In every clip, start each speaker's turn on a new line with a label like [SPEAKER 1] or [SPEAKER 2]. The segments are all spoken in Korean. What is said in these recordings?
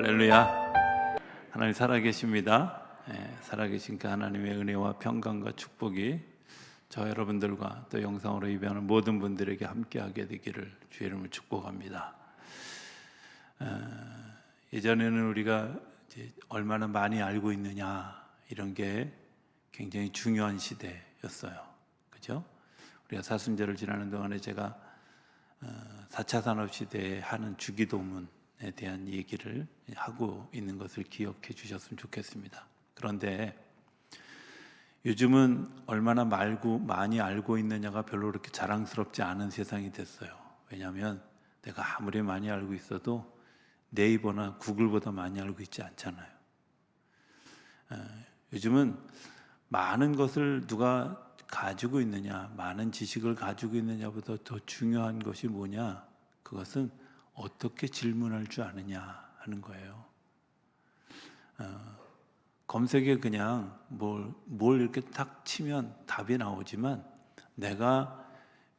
[SPEAKER 1] 할렐루야. 하나님 살아계십니다. 살아계신 그 하나님의 은혜와 평강과 축복이 저 여러분들과 또 영상으로 예배하는 모든 분들에게 함께하게 되기를 주의 이름으로 축복합니다. 예전에는 우리가 이제 얼마나 많이 알고 있느냐 이런 게 굉장히 중요한 시대였어요. 그죠? 우리가 사순절을 지나는 동안에 제가 4차 산업시대에 하는 주기도문에 대한 얘기를 하고 있는 것을 기억해 주셨으면 좋겠습니다. 그런데 요즘은 얼마나 많이 알고 있느냐가 별로 그렇게 자랑스럽지 않은 세상이 됐어요. 왜냐하면 내가 아무리 많이 알고 있어도 네이버나 구글보다 많이 알고 있지 않잖아요. 요즘은 많은 것을 누가 가지고 있느냐, 많은 지식을 가지고 있느냐보다 더 중요한 것이 뭐냐, 그것은 어떻게 질문할 줄 아느냐 하는 거예요. 검색에 그냥 뭘 이렇게 딱 치면 답이 나오지만 내가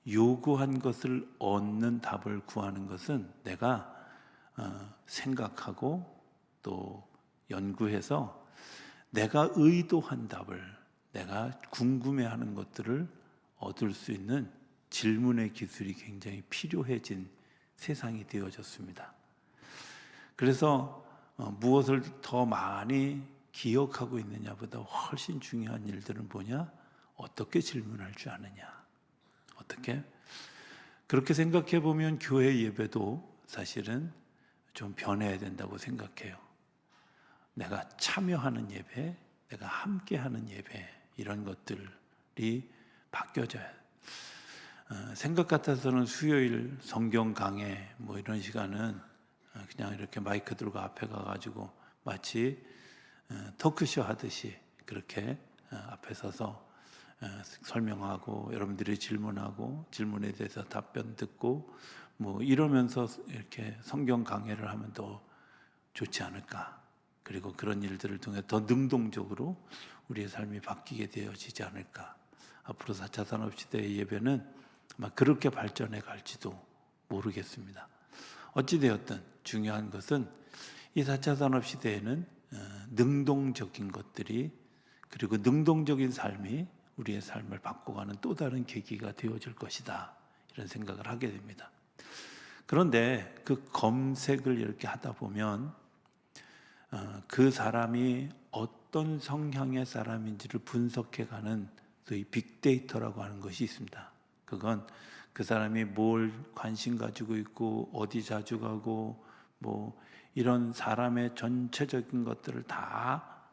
[SPEAKER 1] 요구한 것을 얻는 답을 구하는 것은 내가 생각하고 또 연구해서 내가 의도한 답을, 내가 궁금해하는 것들을 얻을 수 있는 질문의 기술이 굉장히 필요해진 세상이 되어졌습니다. 그래서 무엇을 더 많이 기억하고 있느냐보다 훨씬 중요한 일들은 뭐냐? 어떻게 질문할 줄 아느냐? 어떻게? 그렇게 생각해 보면 교회 예배도 사실은 좀 변해야 된다고 생각해요. 내가 참여하는 예배, 내가 함께하는 예배, 이런 것들이 바뀌어져야 돼요. 생각 같아서는 수요일 성경 강해 뭐 이런 시간은 그냥 이렇게 마이크 들고 앞에 가가지고 마치 토크쇼 하듯이 그렇게 앞에 서서 설명하고 여러분들이 질문하고 질문에 대해서 답변 듣고 뭐 이러면서 이렇게 성경 강해를 하면 더 좋지 않을까. 그리고 그런 일들을 통해 더 능동적으로 우리의 삶이 바뀌게 되어지지 않을까. 앞으로 4차 산업시대의 예배는 아마 그렇게 발전해 갈지도 모르겠습니다. 어찌되었든 중요한 것은 이 4차 산업시대에는 능동적인 것들이, 그리고 능동적인 삶이 우리의 삶을 바꿔가는 또 다른 계기가 되어질 것이다, 이런 생각을 하게 됩니다. 그런데 그 검색을 이렇게 하다 보면 그 사람이 어떤 성향의 사람인지를 분석해가는 소위 빅데이터라고 하는 것이 있습니다. 그건 그 사람이 뭘 관심 가지고 있고 어디 자주 가고 뭐 이런 사람의 전체적인 것들을 다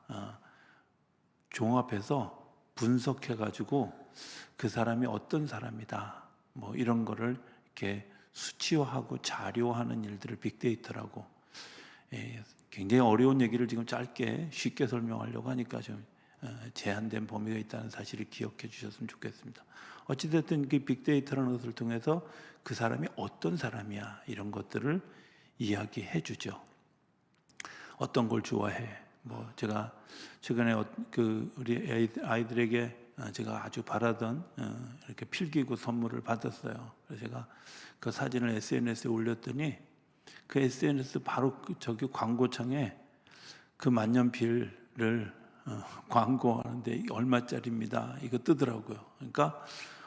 [SPEAKER 1] 종합해서 분석해가지고 그 사람이 어떤 사람이다 뭐 이런 거를 이렇게 수치화하고 자료화하는 일들을 빅데이터라고. 굉장히 어려운 얘기를 지금 짧게 쉽게 설명하려고 하니까 좀 제한된 범위가 있다는 사실을 기억해 주셨으면 좋겠습니다. 어찌됐든 그 빅데이터라는 것을 통해서 그 사람이 어떤 사람이야 이런 것들을 이야기해 주죠. 어떤 걸 좋아해. 뭐 제가 최근에 우리 아이들에게 제가 아주 바라던 이렇게 필기구 선물을 받았어요. 그래서 제가 그 사진을 SNS에 올렸더니 그 SNS 바로 저기 광고창에 그 만년필을 광고하는데 얼마짜리입니다 이거 뜨더라고요. 그러니까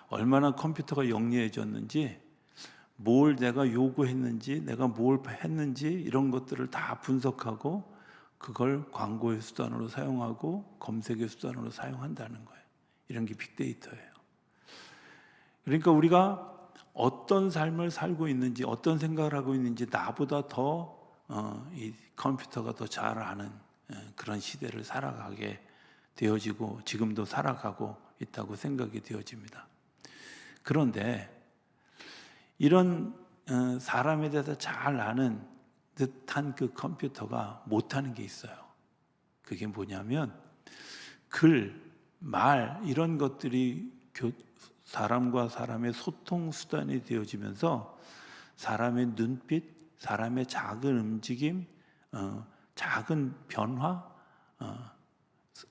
[SPEAKER 1] 얼마나 컴퓨터가 영리해졌는지, 뭘 내가 요구했는지, 내가 뭘 했는지 이런 것들을 다 분석하고 그걸 광고의 수단으로 사용하고 검색의 수단으로 사용한다는 거예요. 이런 게 빅데이터예요. 그러니까 우리가 어떤 삶을 살고 있는지, 어떤 생각을 하고 있는지 나보다 더 이 컴퓨터가 더 잘 아는 그런 시대를 살아가게 되어지고 지금도 살아가고 있다고 생각이 되어집니다. 그런데 이런 사람에 대해서 잘 아는 듯한 그 컴퓨터가 못하는 게 있어요. 그게 뭐냐면 글, 말 이런 것들이 사람과 사람의 소통 수단이 되어지면서 사람의 눈빛, 사람의 작은 움직임, 작은 변화,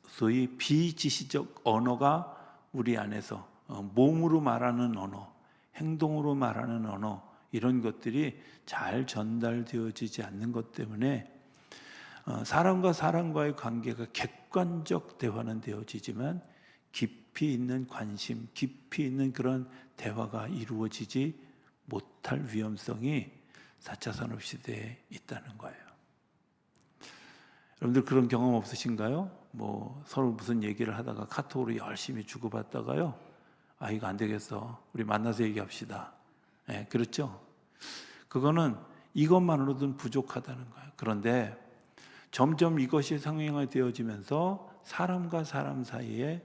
[SPEAKER 1] 소위 비지시적 언어가 우리 안에서 몸으로 말하는 언어, 행동으로 말하는 언어 이런 것들이 잘 전달되어지지 않는 것 때문에 사람과 사람과의 관계가 객관적 대화는 되어지지만 깊이 있는 관심, 깊이 있는 그런 대화가 이루어지지 못할 위험성이 4차 산업시대에 있다는 거예요. 여러분들 그런 경험 없으신가요? 뭐 서로 무슨 얘기를 하다가 카톡으로 열심히 주고받다가요, 아 이거 안 되겠어, 우리 만나서 얘기합시다. 네, 그렇죠? 그거는 이것만으로도 부족하다는 거예요. 그런데 점점 이것이 상용화되어지면서 사람과 사람 사이에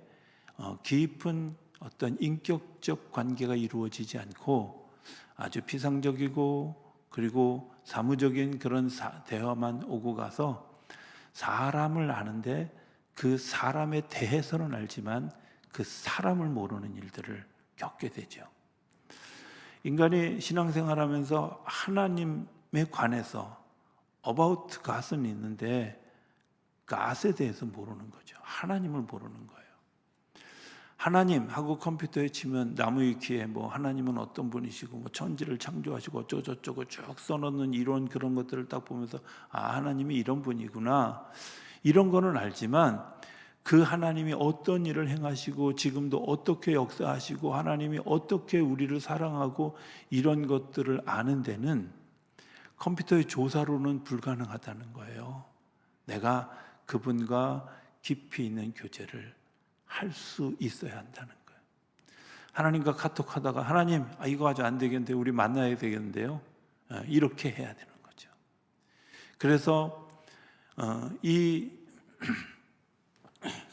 [SPEAKER 1] 깊은 어떤 인격적 관계가 이루어지지 않고 아주 피상적이고 그리고 사무적인 그런 대화만 오고 가서 사람을 아는데 그 사람에 대해서는 알지만 그 사람을 모르는 일들을 겪게 되죠. 인간이 신앙생활하면서 하나님에 관해서 about God은 있는데 God에 대해서 모르는 거죠. 하나님을 모르는 거예요. 하나님하고 컴퓨터에 치면 나무위키에 뭐 하나님은 어떤 분이시고 뭐 천지를 창조하시고 어쩌고저쩌고 쭉 써놓는 이론, 그런 것들을 딱 보면서 아 하나님이 이런 분이구나, 이런 거는 알지만 그 하나님이 어떤 일을 행하시고 지금도 어떻게 역사하시고 하나님이 어떻게 우리를 사랑하고 이런 것들을 아는 데는 컴퓨터의 조사로는 불가능하다는 거예요. 내가 그분과 깊이 있는 교제를 할 수 있어야 한다는 거예요. 하나님과 카톡하다가 하나님 이거 아주 안 되겠는데 우리 만나야 되겠는데요, 이렇게 해야 되는 거죠. 그래서 이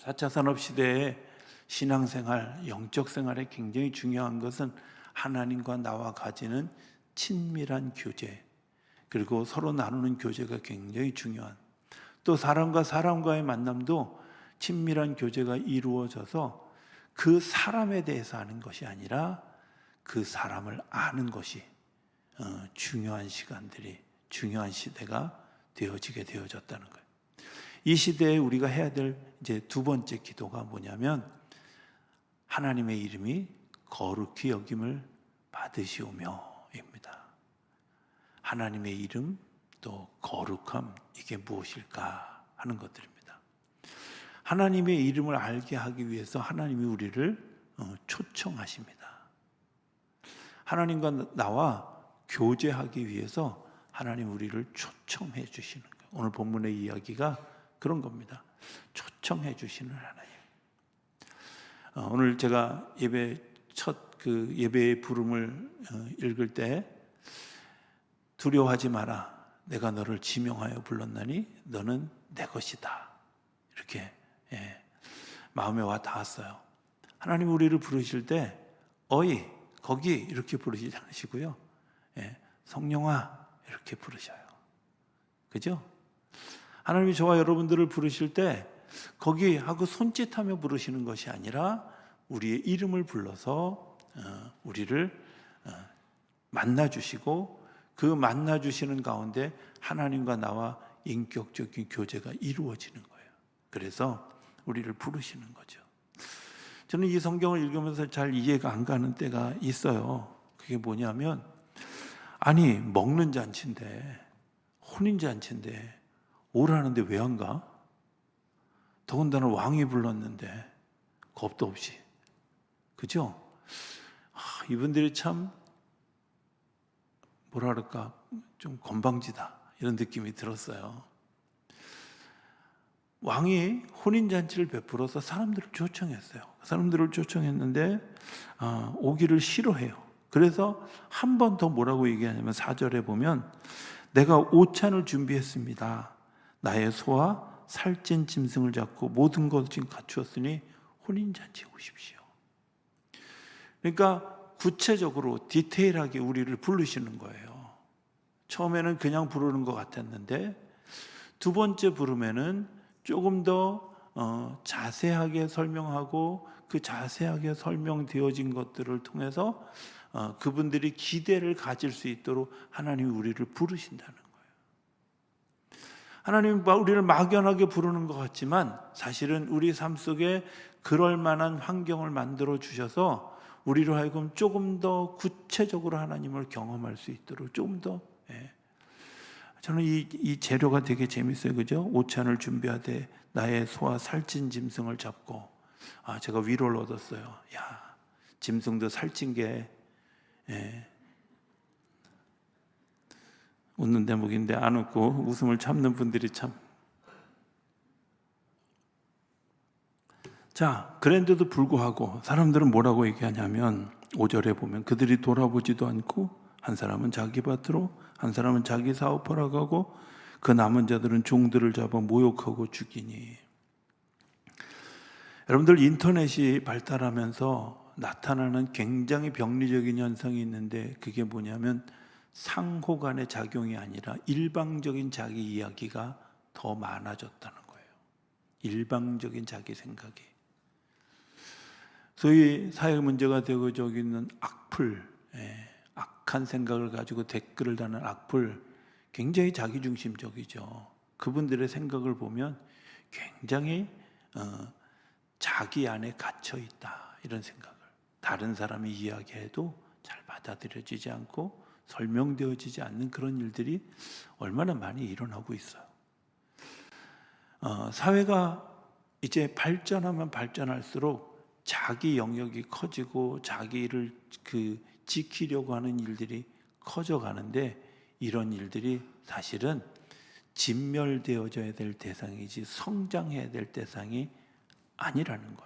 [SPEAKER 1] 4차 산업시대의 신앙생활, 영적 생활에 굉장히 중요한 것은 하나님과 나와 가지는 친밀한 교제, 그리고 서로 나누는 교제가 굉장히 중요한, 또 사람과 사람과의 만남도 친밀한 교제가 이루어져서 그 사람에 대해서 아는 것이 아니라 그 사람을 아는 것이 중요한 시간들이, 중요한 시대가 되어지게 되어졌다는 거예요. 이 시대에 우리가 해야 될 이제 두 번째 기도가 뭐냐면 하나님의 이름이 거룩히 여김을 받으시오며입니다. 하나님의 이름 또 거룩함, 이게 무엇일까 하는 것들입니다. 하나님의 이름을 알게 하기 위해서 하나님이 우리를 초청하십니다. 하나님과 나와 교제하기 위해서 하나님 우리를 초청해 주시는 거예요. 오늘 본문의 이야기가 그런 겁니다. 초청해 주시는 하나님. 오늘 제가 예배 첫 그 예배의 부름을 읽을 때 두려워하지 마라, 내가 너를 지명하여 불렀나니 너는 내 것이다, 이렇게 마음에 와 닿았어요. 하나님 우리를 부르실 때 어이 거기 이렇게 부르시지 않으시고요, 성령아 이렇게 부르셔요. 그죠? 하나님이 저와 여러분들을 부르실 때 거기 하고 손짓하며 부르시는 것이 아니라 우리의 이름을 불러서 우리를 만나주시고 그 만나주시는 가운데 하나님과 나와 인격적인 교제가 이루어지는 거예요. 그래서 우리를 부르시는 거죠. 저는 이 성경을 읽으면서 잘 이해가 안 가는 때가 있어요. 그게 뭐냐면 아니 먹는 잔치인데, 혼인잔치인데 오라는데 왜 안 가? 더군다나 왕이 불렀는데 겁도 없이. 그죠? 이분들이 참 뭐라 그럴까, 좀 건방지다 이런 느낌이 들었어요. 왕이 혼인잔치를 베풀어서 사람들을 초청했어요. 사람들을 초청했는데 오기를 싫어해요. 그래서 한 번 더 뭐라고 얘기하냐면 4절에 보면 내가 오찬을 준비했습니다. 나의 소와 살찐 짐승을 잡고 모든 것을 갖추었으니 혼인잔치에 오십시오. 그러니까 구체적으로 디테일하게 우리를 부르시는 거예요. 처음에는 그냥 부르는 것 같았는데 두 번째 부름에는 조금 더 자세하게 설명하고 그 자세하게 설명되어진 것들을 통해서 그분들이 기대를 가질 수 있도록 하나님이 우리를 부르신다는 거예요. 하나님은 우리를 막연하게 부르는 것 같지만 사실은 우리 삶 속에 그럴 만한 환경을 만들어 주셔서 우리로 하여금 조금 더 구체적으로 하나님을 경험할 수 있도록 조금 더 저는 이 재료가 되게 재밌어요. 그죠? 오찬을 준비하되 나의 소와 살찐 짐승을 잡고, 제가 위로를 얻었어요. 야, 짐승도 살찐 게, 예, 웃는 대목인데 안 웃고 웃음을 참는 분들이 참. 자, 그런데도 불구하고 사람들은 뭐라고 얘기하냐면 5절에 보면 그들이 돌아보지도 않고 한 사람은 자기 밭으로 한 사람은 자기 사업하러 가고 그 남은 자들은 종들을 잡아 모욕하고 죽이니. 여러분들 인터넷이 발달하면서 나타나는 굉장히 병리적인 현상이 있는데 그게 뭐냐면 상호 간의 작용이 아니라 일방적인 자기 이야기가 더 많아졌다는 거예요. 일방적인 자기 생각이. 소위 사회 문제가 되고 저기 있는 악플, 악한 생각을 가지고 댓글을 다는 악플, 굉장히 자기중심적이죠. 그분들의 생각을 보면 굉장히 자기 안에 갇혀 있다, 이런 생각을. 다른 사람이 이야기해도 잘 받아들여지지 않고 설명되어지지 않는 그런 일들이 얼마나 많이 일어나고 있어요. 사회가 이제 발전하면 발전할수록 자기 영역이 커지고 자기를 지키려고 하는 일들이 커져가는데 이런 일들이 사실은 진멸되어져야 될 대상이지 성장해야 될 대상이 아니라는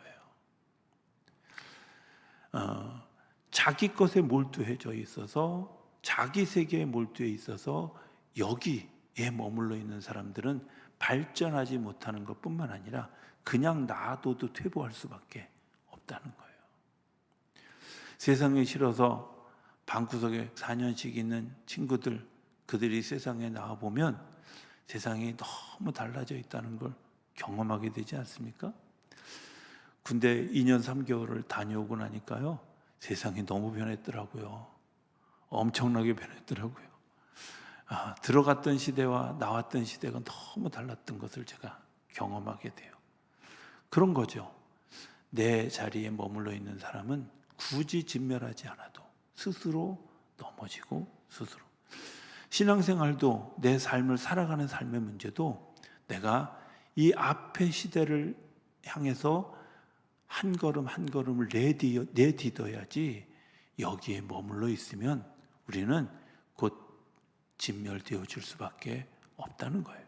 [SPEAKER 1] 거예요. 자기 것에 몰두해져 있어서 자기 세계에 몰두해 있어서 여기에 머물러 있는 사람들은 발전하지 못하는 것뿐만 아니라 그냥 놔둬도 퇴보할 수밖에 없다는 거예요. 세상에 싫어서 방구석에 4년씩 있는 친구들, 그들이 세상에 나와보면 세상이 너무 달라져 있다는 걸 경험하게 되지 않습니까? 군대 2년 3개월을 다녀오고 나니까요, 세상이 너무 변했더라고요. 엄청나게 변했더라고요. 들어갔던 시대와 나왔던 시대가 너무 달랐던 것을 제가 경험하게 돼요. 그런 거죠. 내 자리에 머물러 있는 사람은 굳이 진멸하지 않아도 스스로 넘어지고 스스로. 신앙생활도 내 삶을 살아가는 삶의 문제도 내가 이 앞의 시대를 향해서 한 걸음 한 걸음을 내딛어야지 여기에 머물러 있으면 우리는 곧 진멸되어질 수밖에 없다는 거예요.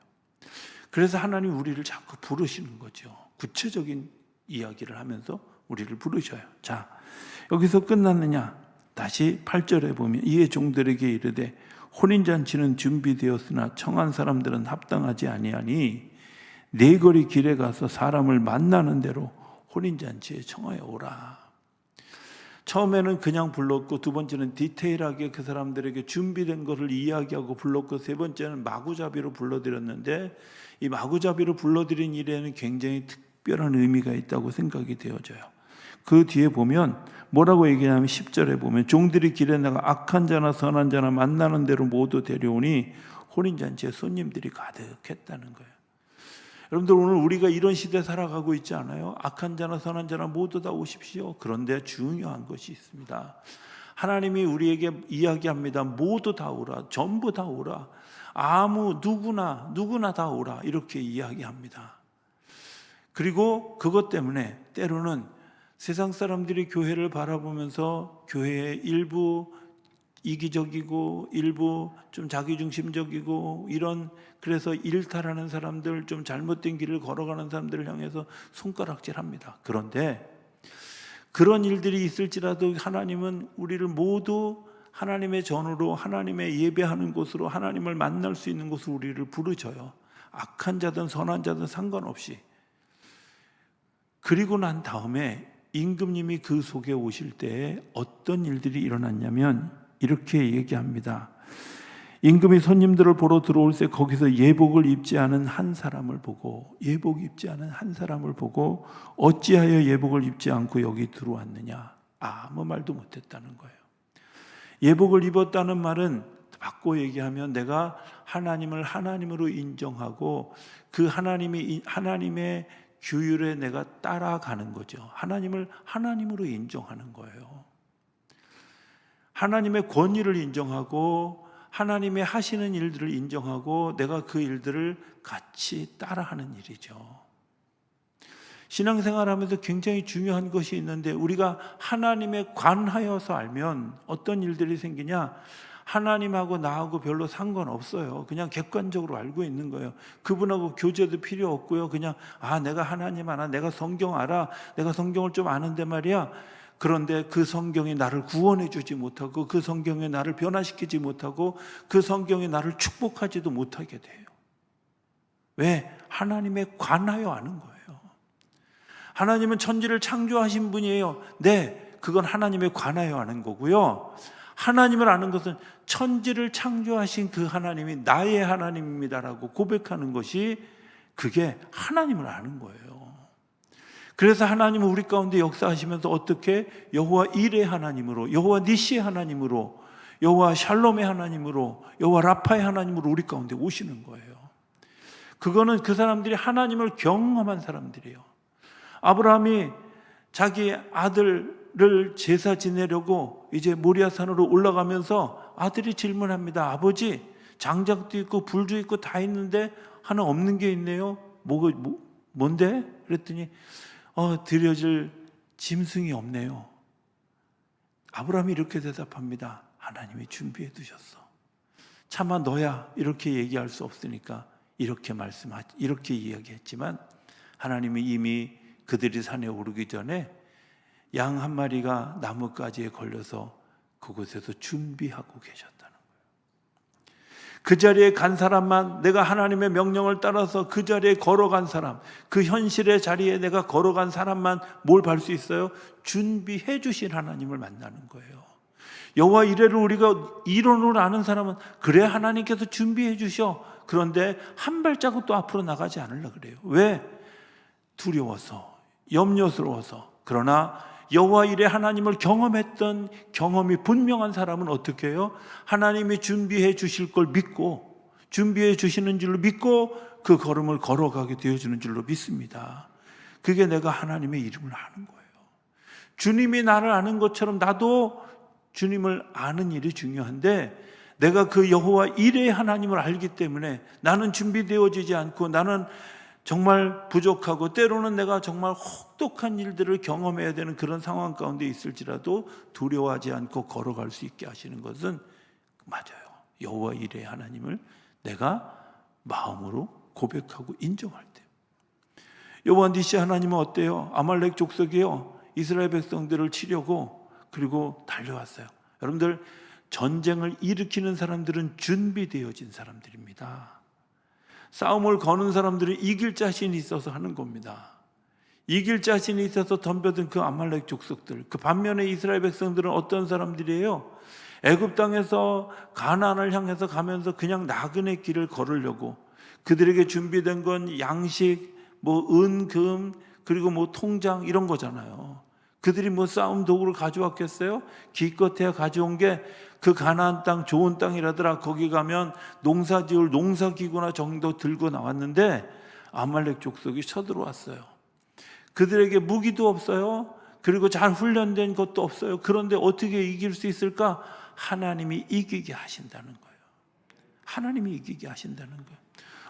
[SPEAKER 1] 그래서 하나님 우리를 자꾸 부르시는 거죠. 구체적인 이야기를 하면서 우리를 부르셔요. 자, 여기서 끝났느냐? 다시 8절에 보면 이에 종들에게 이르되 혼인잔치는 준비되었으나 청한 사람들은 합당하지 아니하니 네 거리 길에 가서 사람을 만나는 대로 혼인잔치에 청하여 오라. 처음에는 그냥 불렀고 두 번째는 디테일하게 그 사람들에게 준비된 것을 이야기하고 불렀고 세 번째는 마구잡이로 불러드렸는데 이 마구잡이로 불러드린 일에는 굉장히 특별한 의미가 있다고 생각이 되어져요. 그 뒤에 보면 뭐라고 얘기하냐면 10절에 보면 종들이 길에 나가 악한 자나 선한 자나 만나는 대로 모두 데려오니 혼인잔치에 손님들이 가득했다는 거예요. 여러분들 오늘 우리가 이런 시대에 살아가고 있지 않아요? 악한 자나 선한 자나 모두 다 오십시오. 그런데 중요한 것이 있습니다. 하나님이 우리에게 이야기합니다. 모두 다 오라. 전부 다 오라. 누구나 다 오라. 이렇게 이야기합니다. 그리고 그것 때문에 때로는 세상 사람들이 교회를 바라보면서 교회의 일부 이기적이고 일부 좀 자기중심적이고 이런, 그래서 일탈하는 사람들, 좀 잘못된 길을 걸어가는 사람들을 향해서 손가락질합니다. 그런데 그런 일들이 있을지라도 하나님은 우리를 모두 하나님의 전으로, 하나님의 예배하는 곳으로, 하나님을 만날 수 있는 곳으로 우리를 부르셔요. 악한 자든 선한 자든 상관없이. 그리고 난 다음에 임금님이 그 속에 오실 때에 어떤 일들이 일어났냐면 이렇게 얘기합니다. 임금이 손님들을 보러 들어올 때 거기서 예복 입지 않은 한 사람을 보고 어찌하여 예복을 입지 않고 여기 들어왔느냐? 아무 말도 못했다는 거예요. 예복을 입었다는 말은 바꿔 얘기하면 내가 하나님을 하나님으로 인정하고 그 하나님의 규율에 내가 따라가는 거죠. 하나님을 하나님으로 인정하는 거예요. 하나님의 권위를 인정하고 하나님의 하시는 일들을 인정하고 내가 그 일들을 같이 따라하는 일이죠. 신앙생활하면서 굉장히 중요한 것이 있는데 우리가 하나님에 관하여서 알면 어떤 일들이 생기냐? 하나님하고 나하고 별로 상관없어요. 그냥 객관적으로 알고 있는 거예요. 그분하고 교제도 필요 없고요. 그냥 내가 하나님 알아, 내가 성경 알아, 내가 성경을 좀 아는데 말이야. 그런데 그 성경이 나를 구원해 주지 못하고 그 성경이 나를 변화시키지 못하고 그 성경이 나를 축복하지도 못하게 돼요. 왜? 하나님에 관하여 아는 거예요. 하나님은 천지를 창조하신 분이에요. 네, 그건 하나님에 관하여 아는 거고요. 하나님을 아는 것은 천지를 창조하신 그 하나님이 나의 하나님입니다라고 고백하는 것이 그게 하나님을 아는 거예요. 그래서 하나님은 우리 가운데 역사하시면서 어떻게 여호와 일의 하나님으로, 여호와 니시의 하나님으로, 여호와 샬롬의 하나님으로, 여호와 라파의 하나님으로 우리 가운데 오시는 거예요. 그거는 그 사람들이 하나님을 경험한 사람들이에요. 아브라함이 자기 아들을 제사 지내려고 이제 모리아산으로 올라가면서 아들이 질문합니다. 아버지, 장작도 있고 불도 있고 다 있는데 하나 없는 게 있네요. 뭔데? 그랬더니 드려질 짐승이 없네요. 아브라함이 이렇게 대답합니다. 하나님이 준비해 두셨어. 차마 너야 이렇게 얘기할 수 없으니까 이렇게 이야기했지만 하나님이 이미 그들이 산에 오르기 전에 양 한 마리가 나뭇가지에 걸려서 그곳에서 준비하고 계셨다는 거예요. 그 자리에 간 사람만, 내가 하나님의 명령을 따라서 그 자리에 걸어간 사람, 그 현실의 자리에 내가 걸어간 사람만 뭘 볼 수 있어요? 준비해 주신 하나님을 만나는 거예요. 여호와 이레를 우리가 이론으로 아는 사람은 그래 하나님께서 준비해 주셔. 그런데 한 발자국도 앞으로 나가지 않으려고 그래요. 왜? 두려워서, 염려스러워서. 그러나 여호와 일의 하나님을 경험했던 경험이 분명한 사람은 어떻게 해요? 하나님이 준비해 주실 걸 믿고, 준비해 주시는 줄로 믿고 그 걸음을 걸어가게 되어주는 줄로 믿습니다. 그게 내가 하나님의 이름을 아는 거예요. 주님이 나를 아는 것처럼 나도 주님을 아는 일이 중요한데, 내가 그 여호와 일의 하나님을 알기 때문에 나는 준비되어지지 않고, 나는 정말 부족하고 때로는 내가 정말 혹독한 일들을 경험해야 되는 그런 상황 가운데 있을지라도 두려워하지 않고 걸어갈 수 있게 하시는 것은 맞아요. 여호와 일의 하나님을 내가 마음으로 고백하고 인정할 때. 여호와 니시 하나님은 어때요? 아말렉 족속이요, 이스라엘 백성들을 치려고 그리고 달려왔어요. 여러분들, 전쟁을 일으키는 사람들은 준비되어진 사람들입니다. 싸움을 거는 사람들은 이길 자신이 있어서 하는 겁니다. 이길 자신이 있어서 덤벼든 그 아말렉 족속들, 그 반면에 이스라엘 백성들은 어떤 사람들이에요? 애굽 땅에서 가나안을 향해서 가면서 그냥 나그네 길을 걸으려고, 그들에게 준비된 건 양식, 은, 금, 그리고 통장 이런 거잖아요. 그들이 싸움 도구를 가져왔겠어요? 기껏해야 가져온 게 그 가나안 땅 좋은 땅이라더라. 거기 가면 농사 지을 농사기구나 정도 들고 나왔는데 아말렉 족속이 쳐들어왔어요. 그들에게 무기도 없어요. 그리고 잘 훈련된 것도 없어요. 그런데 어떻게 이길 수 있을까? 하나님이 이기게 하신다는 거예요. 하나님이 이기게 하신다는 거예요.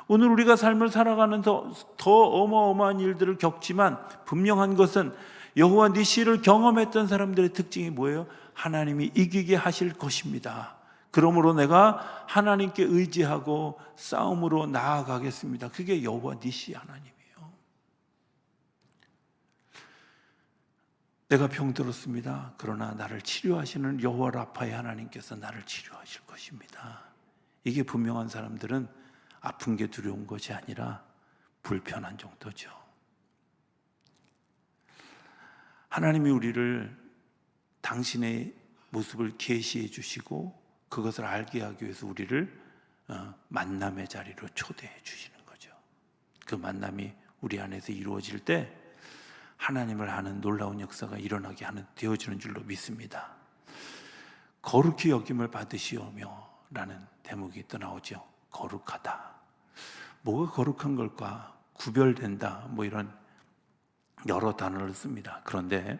[SPEAKER 1] 오늘 우리가 삶을 살아가면서 더 어마어마한 일들을 겪지만 분명한 것은 여호와 니시를 경험했던 사람들의 특징이 뭐예요? 하나님이 이기게 하실 것입니다. 그러므로 내가 하나님께 의지하고 싸움으로 나아가겠습니다. 그게 여호와 니시 하나님이에요. 내가 병들었습니다. 그러나 나를 치료하시는 여호와 라파의 하나님께서 나를 치료하실 것입니다. 이게 분명한 사람들은 아픈 게 두려운 것이 아니라 불편한 정도죠. 하나님이 우리를 당신의 모습을 계시해 주시고 그것을 알게 하기 위해서 우리를 만남의 자리로 초대해 주시는 거죠. 그 만남이 우리 안에서 이루어질 때 하나님을 아는 놀라운 역사가 일어나게 되어지는 줄로 믿습니다. 거룩히 여김을 받으시오며 라는 대목이 또 나오죠. 거룩하다. 뭐가 거룩한 걸까? 구별된다. 이런 여러 단어를 씁니다. 그런데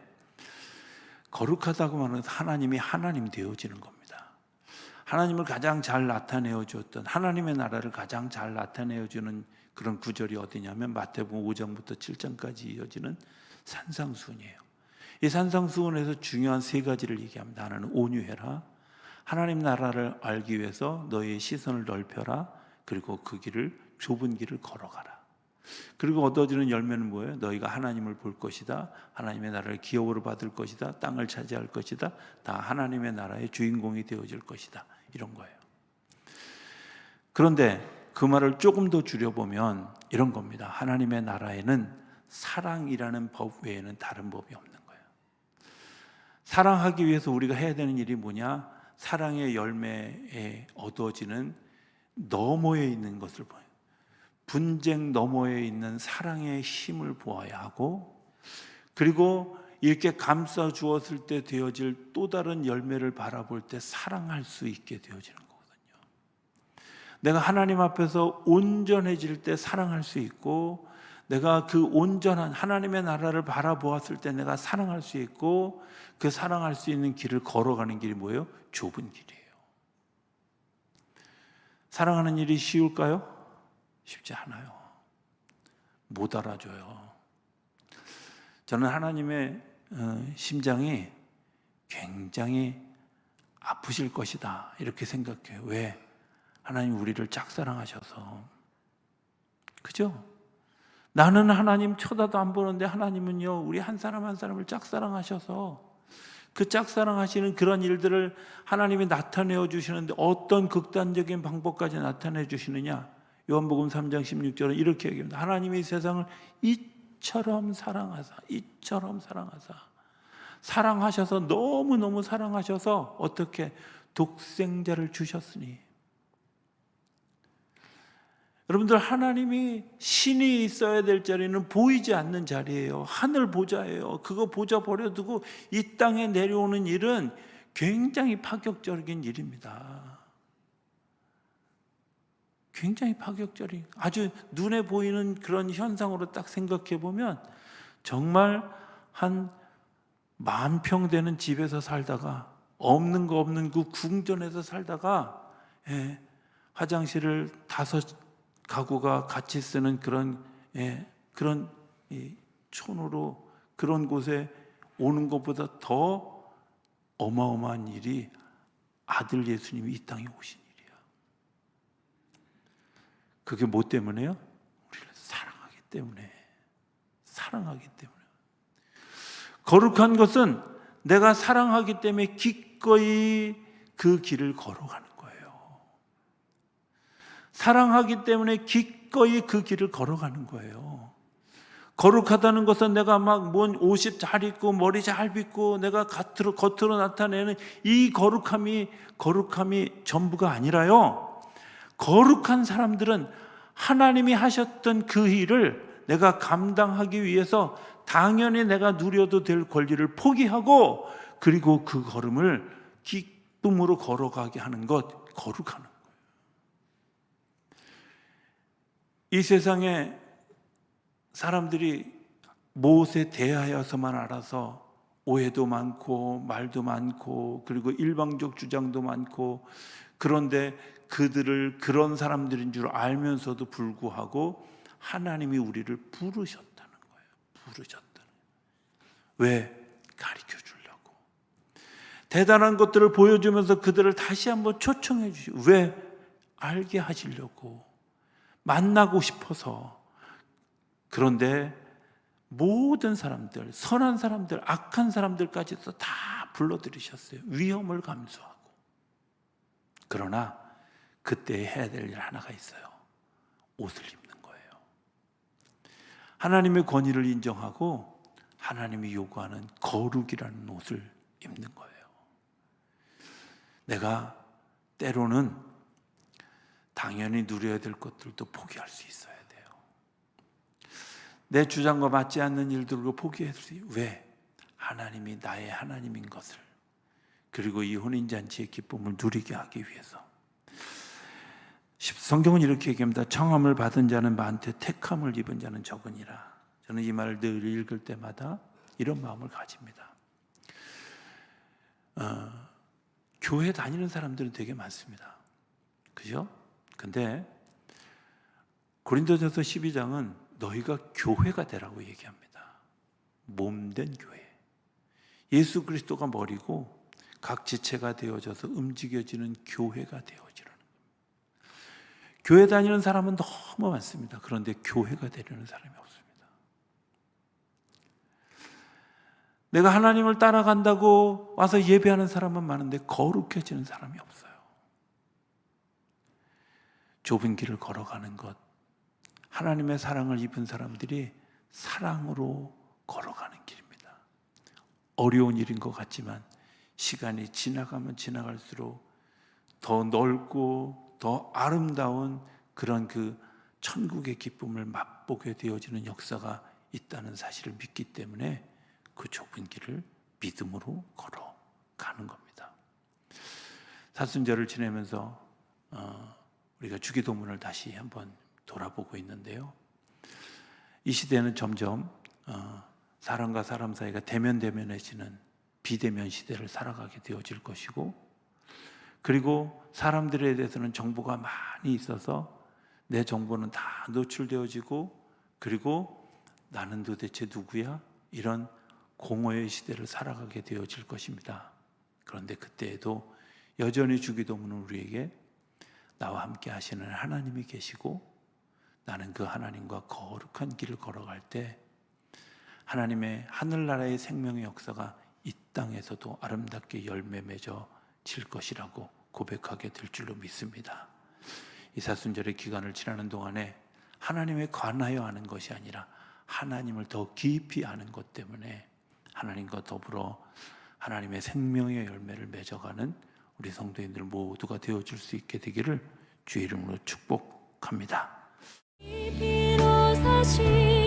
[SPEAKER 1] 거룩하다고 말하는 하나님이 하나님 되어지는 겁니다. 하나님을 가장 잘 나타내어 주었던, 하나님의 나라를 가장 잘 나타내어 주는 그런 구절이 어디냐면 마태복음 5장부터 7장까지 이어지는 산상수훈이에요. 이 산상수훈에서 중요한 세 가지를 얘기합니다. 하나는 온유해라, 하나님 나라를 알기 위해서 너의 시선을 넓혀라, 그리고 그 길을, 좁은 길을 걸어가라. 그리고 얻어지는 열매는 뭐예요? 너희가 하나님을 볼 것이다, 하나님의 나라를 기업으로 받을 것이다, 땅을 차지할 것이다, 다 하나님의 나라의 주인공이 되어질 것이다, 이런 거예요. 그런데 그 말을 조금 더 줄여보면 이런 겁니다. 하나님의 나라에는 사랑이라는 법 외에는 다른 법이 없는 거예요. 사랑하기 위해서 우리가 해야 되는 일이 뭐냐? 사랑의 열매에 얻어지는 너머에 있는 것을 보여요. 분쟁 너머에 있는 사랑의 힘을 보아야 하고, 그리고 이렇게 감싸 주었을 때 되어질 또 다른 열매를 바라볼 때 사랑할 수 있게 되어지는 거거든요. 내가 하나님 앞에서 온전해질 때 사랑할 수 있고, 내가 그 온전한 하나님의 나라를 바라보았을 때 내가 사랑할 수 있고, 그 사랑할 수 있는 길을 걸어가는 길이 뭐예요? 좁은 길이에요. 사랑하는 일이 쉬울까요? 쉽지 않아요. 못 알아줘요. 저는 하나님의 심장이 굉장히 아프실 것이다, 이렇게 생각해요. 왜? 하나님 우리를 짝사랑하셔서. 그죠? 나는 하나님 쳐다도 안 보는데 하나님은요, 우리 한 사람 한 사람을 짝사랑하셔서 그 짝사랑하시는 그런 일들을 하나님이 나타내어 주시는데 어떤 극단적인 방법까지 나타내 주시느냐? 요한복음 3장 16절은 이렇게 얘기합니다. 하나님이 세상을 이처럼 사랑하사, 사랑하셔서, 너무너무 사랑하셔서 어떻게 독생자를 주셨으니. 여러분들, 하나님이 신이 있어야 될 자리는 보이지 않는 자리예요. 하늘 보좌예요. 그거 보좌 버려두고 이 땅에 내려오는 일은 굉장히 파격적인 일입니다. 굉장히 파격적인, 아주 눈에 보이는 그런 현상으로 딱 생각해 보면 정말 한 10,000평 되는 집에서 살다가, 없는 거 없는 그 궁전에서 살다가, 화장실을 5가구가 같이 쓰는 그런 촌으로, 그런 곳에 오는 것보다 더 어마어마한 일이 아들 예수님이 이 땅에 오신 일이야. 그게 뭐 때문에요? 우리를 사랑하기 때문에. 거룩한 것은 내가 사랑하기 때문에 기꺼이 그 길을 걸어가는 거예요. 사랑하기 때문에 기꺼이 그 길을 걸어가는 거예요. 거룩하다는 것은 내가 막 뭔 옷이 잘 입고 머리 잘 빗고 내가 겉으로 나타내는 이 거룩함이 전부가 아니라요. 거룩한 사람들은 하나님이 하셨던 그 일을 내가 감당하기 위해서 당연히 내가 누려도 될 권리를 포기하고, 그리고 그 걸음을 기쁨으로 걸어가게 하는 것, 거룩하는 거예요. 이 세상에 사람들이 무엇에 대하여서만 알아서 오해도 많고 말도 많고, 그리고 일방적 주장도 많고, 그런데 그들을 그런 사람들인 줄 알면서도 불구하고 하나님이 우리를 부르셨다는 거예요. 왜? 가르쳐 주려고. 대단한 것들을 보여주면서 그들을 다시 한번 초청해 주시고, 왜? 알게 하시려고, 만나고 싶어서. 그런데 모든 사람들, 선한 사람들, 악한 사람들까지도 다 불러들이셨어요. 위험을 감수하고. 그러나 그때 해야 될 일 하나가 있어요. 옷을 입는 거예요. 하나님의 권위를 인정하고 하나님이 요구하는 거룩이라는 옷을 입는 거예요. 내가 때로는 당연히 누려야 될 것들도 포기할 수 있어야 돼요. 내 주장과 맞지 않는 일들을 포기할 수 있어요. 왜? 하나님이 나의 하나님인 것을, 그리고 이 혼인잔치의 기쁨을 누리게 하기 위해서. 성경은 이렇게 얘기합니다. 청함을 받은 자는 많되 택함을 입은 자는 적으니라. 저는 이 말을 늘 읽을 때마다 이런 마음을 가집니다. 교회 다니는 사람들은 되게 많습니다. 그죠? 근데 고린도전서 12장은 너희가 교회가 되라고 얘기합니다. 몸된 교회. 예수 그리스도가 머리고 각 지체가 되어져서 움직여지는 교회가 되어지라는 겁니다. 교회 다니는 사람은 너무 많습니다. 그런데 교회가 되려는 사람이 없습니다. 내가 하나님을 따라간다고 와서 예배하는 사람은 많은데 거룩해지는 사람이 없어요. 좁은 길을 걸어가는 것, 하나님의 사랑을 입은 사람들이 사랑으로 걸어가는 길입니다. 어려운 일인 것 같지만 시간이 지나가면 지나갈수록 더 넓고 더 아름다운 그런 그 천국의 기쁨을 맛보게 되어지는 역사가 있다는 사실을 믿기 때문에 그 좁은 길을 믿음으로 걸어가는 겁니다. 사순절을 지내면서 우리가 주기도문을 다시 한번 돌아보고 있는데요. 이 시대는 점점 사람과 사람 사이가 대면대면해지는 비대면 시대를 살아가게 되어질 것이고, 그리고 사람들에 대해서는 정보가 많이 있어서 내 정보는 다 노출되어지고, 그리고 나는 도대체 누구야? 이런 공허의 시대를 살아가게 되어질 것입니다. 그런데 그때에도 여전히 주기도문은 우리에게 나와 함께 하시는 하나님이 계시고, 나는 그 하나님과 거룩한 길을 걸어갈 때 하나님의 하늘나라의 생명의 역사가 이 땅에서도 아름답게 열매 맺어질 것이라고 고백하게 될 줄로 믿습니다. 이 사순절의 기간을 지나는 동안에 하나님에 관하여 아는 것이 아니라 하나님을 더 깊이 아는 것 때문에 하나님과 더불어 하나님의 생명의 열매를 맺어가는 우리 성도님들 모두가 되어줄 수 있게 되기를 주의 이름으로 축복합니다.
[SPEAKER 2] 비로소시